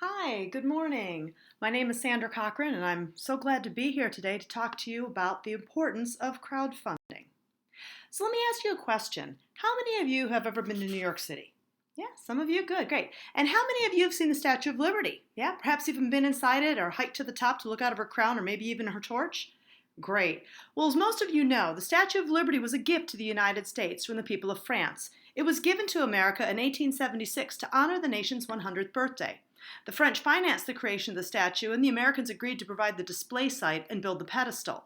Hi, good morning. My name is Sandra Cochran, and I'm so glad to be here today to talk to you about the importance of crowdfunding. So, let me ask you a question. How many of you have ever been to New York City? Yeah, some of you. Good, great. And how many of you have seen the Statue of Liberty? Yeah, perhaps even been inside it or hiked to the top to look out of her crown or maybe even her torch? Great. Well, as most of you know, the Statue of Liberty was a gift to the United States from the people of France. It was given to America in 1876 to honor the nation's 100th birthday. The French financed the creation of the statue, and the Americans agreed to provide the display site and build the pedestal.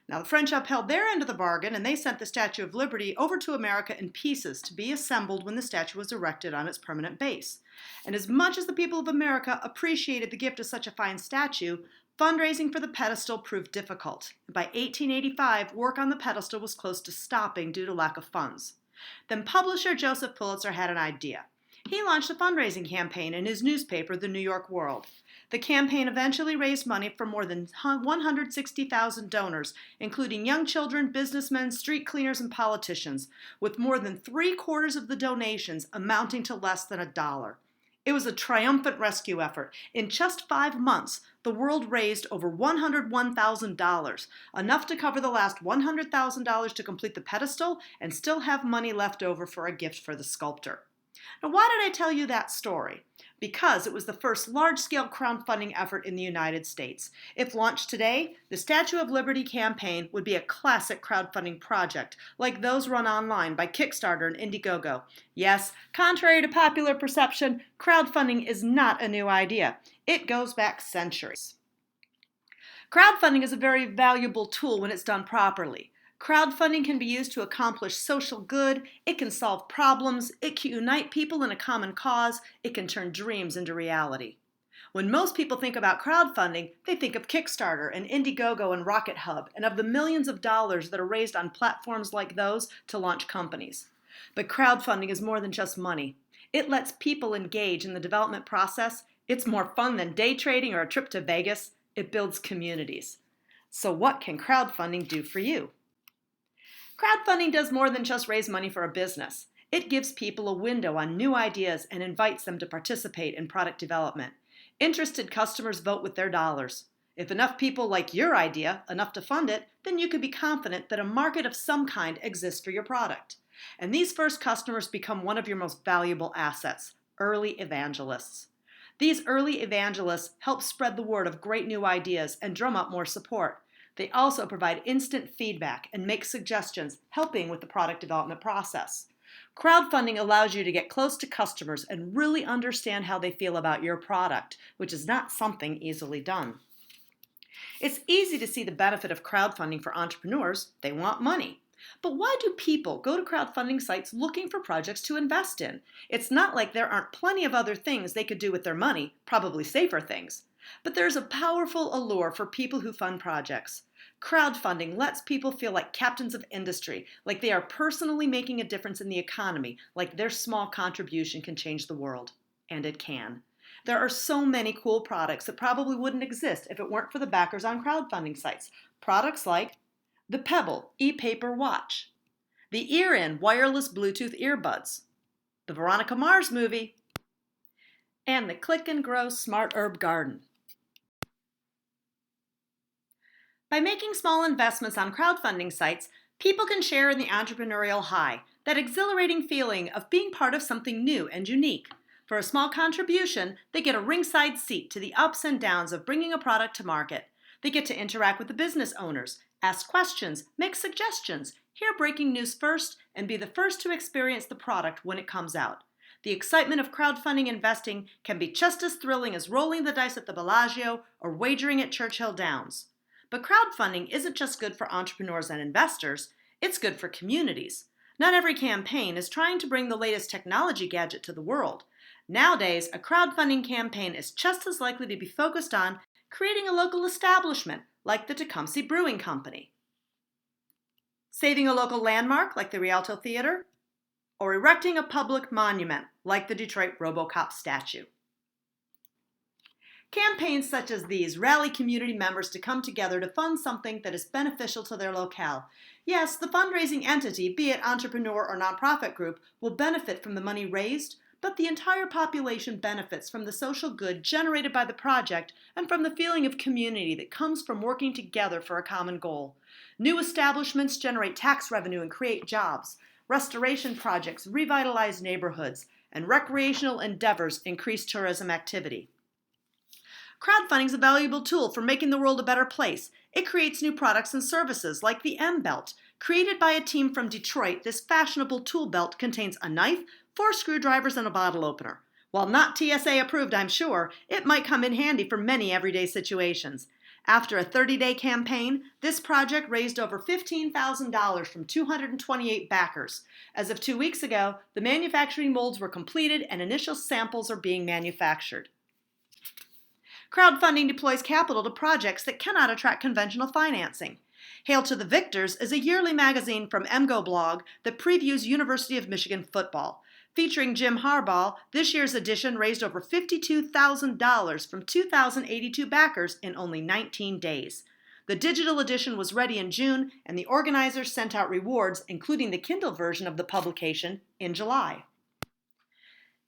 Now, the French upheld their end of the bargain, and they sent the Statue of Liberty over to America in pieces to be assembled when the statue was erected on its permanent base. And as much as the people of America appreciated the gift of such a fine statue, fundraising for the pedestal proved difficult. By 1885, work on the pedestal was close to stopping due to lack of funds. Then publisher Joseph Pulitzer had an idea. He launched a fundraising campaign in his newspaper, The New York World. The campaign eventually raised money for more than 160,000 donors, including young children, businessmen, street cleaners, and politicians, with more than three-quarters of the donations amounting to less than $1. It was a triumphant rescue effort. In just 5 months, the world raised over $101,000, enough to cover the last $100,000 to complete the pedestal and still have money left over for a gift for the sculptor. Now, why did I tell you that story? Because it was the first large-scale crowdfunding effort in the United States. If launched today, the Statue of Liberty campaign would be a classic crowdfunding project, like those run online by Kickstarter and Indiegogo. Yes, contrary to popular perception, crowdfunding is not a new idea. It goes back centuries. Crowdfunding is a very valuable tool when it's done properly. Crowdfunding can be used to accomplish social good, it can solve problems, it can unite people in a common cause, it can turn dreams into reality. When most people think about crowdfunding, they think of Kickstarter and Indiegogo and Rocket Hub and of the millions of dollars that are raised on platforms like those to launch companies. But crowdfunding is more than just money. It lets people engage in the development process. It's more fun than day trading or a trip to Vegas. It builds communities. So what can crowdfunding do for you? Crowdfunding does more than just raise money for a business. It gives people a window on new ideas and invites them to participate in product development. Interested customers vote with their dollars. If enough people like your idea, enough to fund it, then you can be confident that a market of some kind exists for your product. And these first customers become one of your most valuable assets, early evangelists. These early evangelists help spread the word of great new ideas and drum up more support. They also provide instant feedback and make suggestions, helping with the product development process. Crowdfunding allows you to get close to customers and really understand how they feel about your product, which is not something easily done. It's easy to see the benefit of crowdfunding for entrepreneurs. They want money. But why do people go to crowdfunding sites looking for projects to invest in? It's not like there aren't plenty of other things they could do with their money, probably safer things. But there's a powerful allure for people who fund projects. Crowdfunding lets people feel like captains of industry, like they are personally making a difference in the economy, like their small contribution can change the world. And it can. There are so many cool products that probably wouldn't exist if it weren't for the backers on crowdfunding sites. Products like the Pebble e-paper watch, the Ear-In wireless Bluetooth earbuds, the Veronica Mars movie, and the Click and Grow Smart Herb Garden. By making small investments on crowdfunding sites, people can share in the entrepreneurial high, that exhilarating feeling of being part of something new and unique. For a small contribution, they get a ringside seat to the ups and downs of bringing a product to market. They get to interact with the business owners, ask questions, make suggestions, hear breaking news first, and be the first to experience the product when it comes out. The excitement of crowdfunding investing can be just as thrilling as rolling the dice at the Bellagio or wagering at Churchill Downs. But crowdfunding isn't just good for entrepreneurs and investors, it's good for communities. Not every campaign is trying to bring the latest technology gadget to the world. Nowadays, a crowdfunding campaign is just as likely to be focused on creating a local establishment, like the Tecumseh Brewing Company, saving a local landmark, like the Rialto Theater, or erecting a public monument, like the Detroit RoboCop statue. Campaigns such as these rally community members to come together to fund something that is beneficial to their locale. Yes, the fundraising entity, be it entrepreneur or nonprofit group, will benefit from the money raised, but the entire population benefits from the social good generated by the project and from the feeling of community that comes from working together for a common goal. New establishments generate tax revenue and create jobs. Restoration projects revitalize neighborhoods, and recreational endeavors increase tourism activity. Crowdfunding is a valuable tool for making the world a better place. It creates new products and services like the M-Belt. Created by a team from Detroit, this fashionable tool belt contains a knife, 4 screwdrivers, and a bottle opener. While not TSA approved, I'm sure, it might come in handy for many everyday situations. After a 30-day campaign, this project raised over $15,000 from 228 backers. As of 2 weeks ago, the manufacturing molds were completed and initial samples are being manufactured. Crowdfunding deploys capital to projects that cannot attract conventional financing. Hail to the Victors is a yearly magazine from MGO Blog that previews University of Michigan football. Featuring Jim Harbaugh, this year's edition raised over $52,000 from 2,082 backers in only 19 days. The digital edition was ready in June, and the organizers sent out rewards, including the Kindle version of the publication, in July.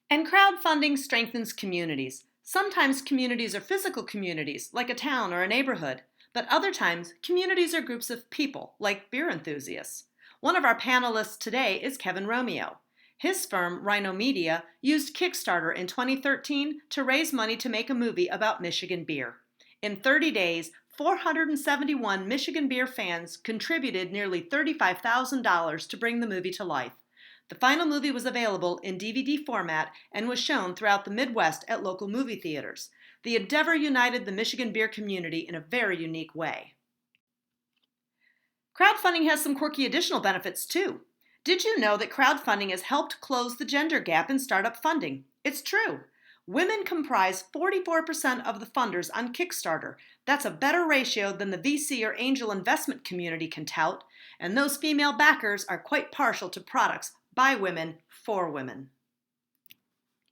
And crowdfunding strengthens communities. Sometimes communities are physical communities, like a town or a neighborhood. But other times, communities are groups of people, like beer enthusiasts. One of our panelists today is Kevin Romeo. His firm, Rhino Media, used Kickstarter in 2013 to raise money to make a movie about Michigan beer. In 30 days, 471 Michigan beer fans contributed nearly $35,000 to bring the movie to life. The final movie was available in DVD format and was shown throughout the Midwest at local movie theaters. The endeavor united the Michigan beer community in a very unique way. Crowdfunding has some quirky additional benefits too. Did you know that crowdfunding has helped close the gender gap in startup funding? It's true. Women comprise 44% of the funders on Kickstarter. That's a better ratio than the VC or angel investment community can tout, and those female backers are quite partial to products by women for women.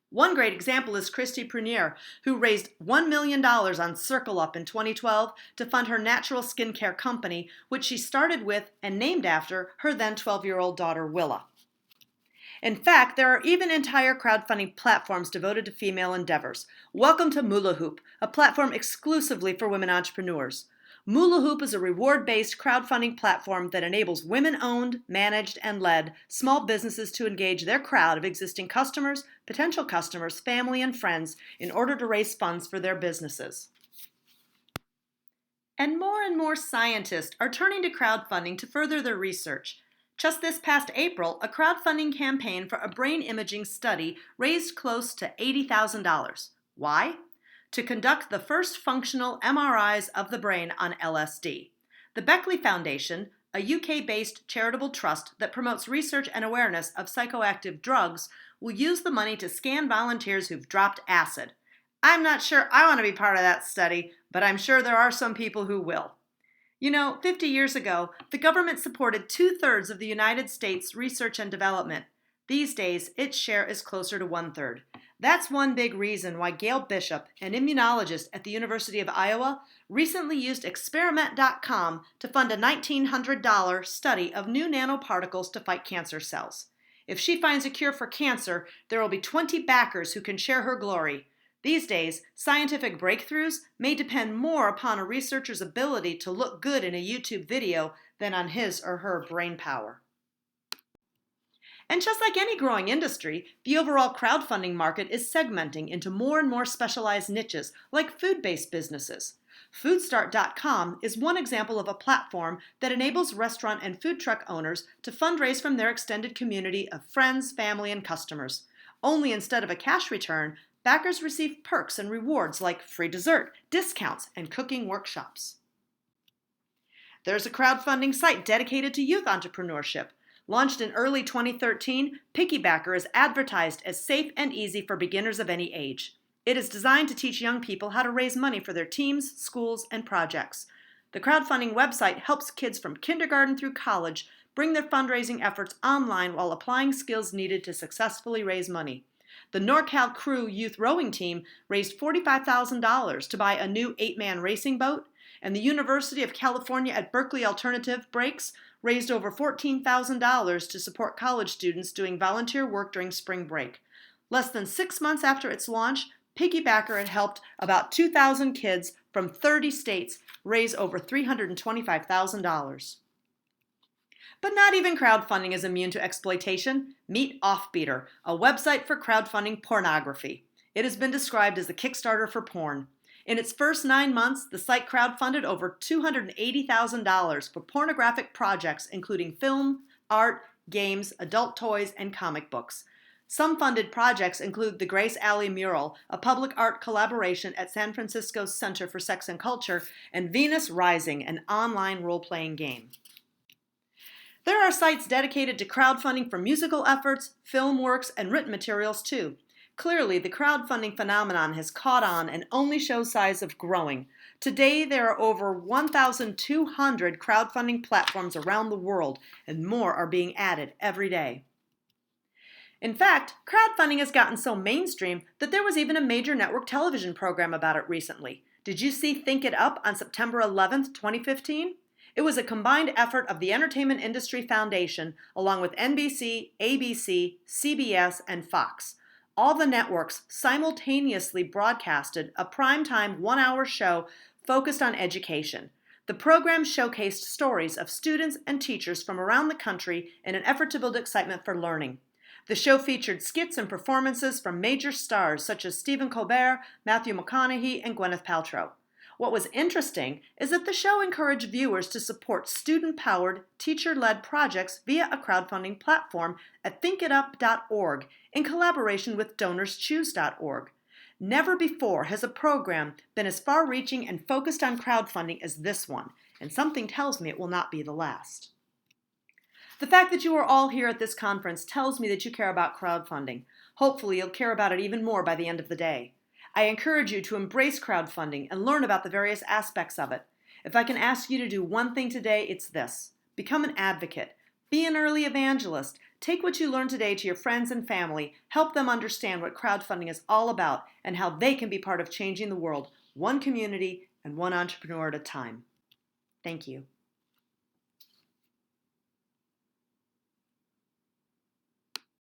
One great example is Christy Prunier, who raised $1 million on Circle Up in 2012 to fund her natural skincare company, which she started with and named after her then 12-year-old daughter, Willa. In fact, there are even entire crowdfunding platforms devoted to female endeavors. Welcome to Mula Hoop, a platform exclusively for women entrepreneurs. Mula Hoop is a reward-based crowdfunding platform that enables women-owned, managed, and led small businesses to engage their crowd of existing customers, potential customers, family, and friends in order to raise funds for their businesses. And more scientists are turning to crowdfunding to further their research. Just this past April, a crowdfunding campaign for a brain imaging study raised close to $80,000. Why? To conduct the first functional MRIs of the brain on LSD. The Beckley Foundation, a UK-based charitable trust that promotes research and awareness of psychoactive drugs, will use the money to scan volunteers who've dropped acid. I'm not sure I want to be part of that study, but I'm sure there are some people who will. You know, 50 years ago, the government supported 2/3 of the United States research and development. These days, its share is closer to 1/3. That's one big reason why Gail Bishop, an immunologist at the University of Iowa, recently used Experiment.com to fund a $1,900 study of new nanoparticles to fight cancer cells. If she finds a cure for cancer, there will be 20 backers who can share her glory. These days, scientific breakthroughs may depend more upon a researcher's ability to look good in a YouTube video than on his or her brain power. And just like any growing industry, the overall crowdfunding market is segmenting into more and more specialized niches, like food-based businesses. Foodstart.com is one example of a platform that enables restaurant and food truck owners to fundraise from their extended community of friends, family, and customers. Only instead of a cash return, backers receive perks and rewards like free dessert, discounts, and cooking workshops. There's a crowdfunding site dedicated to youth entrepreneurship. Launched in early 2013, Piggybacker is advertised as safe and easy for beginners of any age. It is designed to teach young people how to raise money for their teams, schools, and projects. The crowdfunding website helps kids from kindergarten through college bring their fundraising efforts online while applying skills needed to successfully raise money. The NorCal Crew youth rowing team raised $45,000 to buy a new 8-man racing boat, and the University of California at Berkeley Alternative Breaks raised over $14,000 to support college students doing volunteer work during spring break. Less than 6 months after its launch, Piggybacker had helped about 2,000 kids from 30 states raise over $325,000. But not even crowdfunding is immune to exploitation. Meet Offbeater, a website for crowdfunding pornography. It has been described as the Kickstarter for porn. In its first 9 months, the site crowdfunded over $280,000 for pornographic projects including film, art, games, adult toys, and comic books. Some funded projects include the Grace Alley Mural, a public art collaboration at San Francisco's Center for Sex and Culture, and Venus Rising, an online role-playing game. There are sites dedicated to crowdfunding for musical efforts, film works, and written materials too. Clearly, the crowdfunding phenomenon has caught on and only shows signs of growing. Today, there are over 1,200 crowdfunding platforms around the world, and more are being added every day. In fact, crowdfunding has gotten so mainstream that there was even a major network television program about it recently. Did you see Think It Up on September 11th, 2015? It was a combined effort of the Entertainment Industry Foundation along with NBC, ABC, CBS, and Fox. All the networks simultaneously broadcasted a primetime 1-hour show focused on education. The program showcased stories of students and teachers from around the country in an effort to build excitement for learning. The show featured skits and performances from major stars such as Stephen Colbert, Matthew McConaughey, and Gwyneth Paltrow. What was interesting is that the show encouraged viewers to support student-powered, teacher-led projects via a crowdfunding platform at thinkitup.org in collaboration with donorschoose.org. Never before has a program been as far-reaching and focused on crowdfunding as this one, and something tells me it will not be the last. The fact that you are all here at this conference tells me that you care about crowdfunding. Hopefully, you'll care about it even more by the end of the day. I encourage you to embrace crowdfunding and learn about the various aspects of it. If I can ask you to do one thing today, it's this. Become an advocate. Be an early evangelist. Take what you learned today to your friends and family. Help them understand what crowdfunding is all about and how they can be part of changing the world, one community and one entrepreneur at a time. Thank you.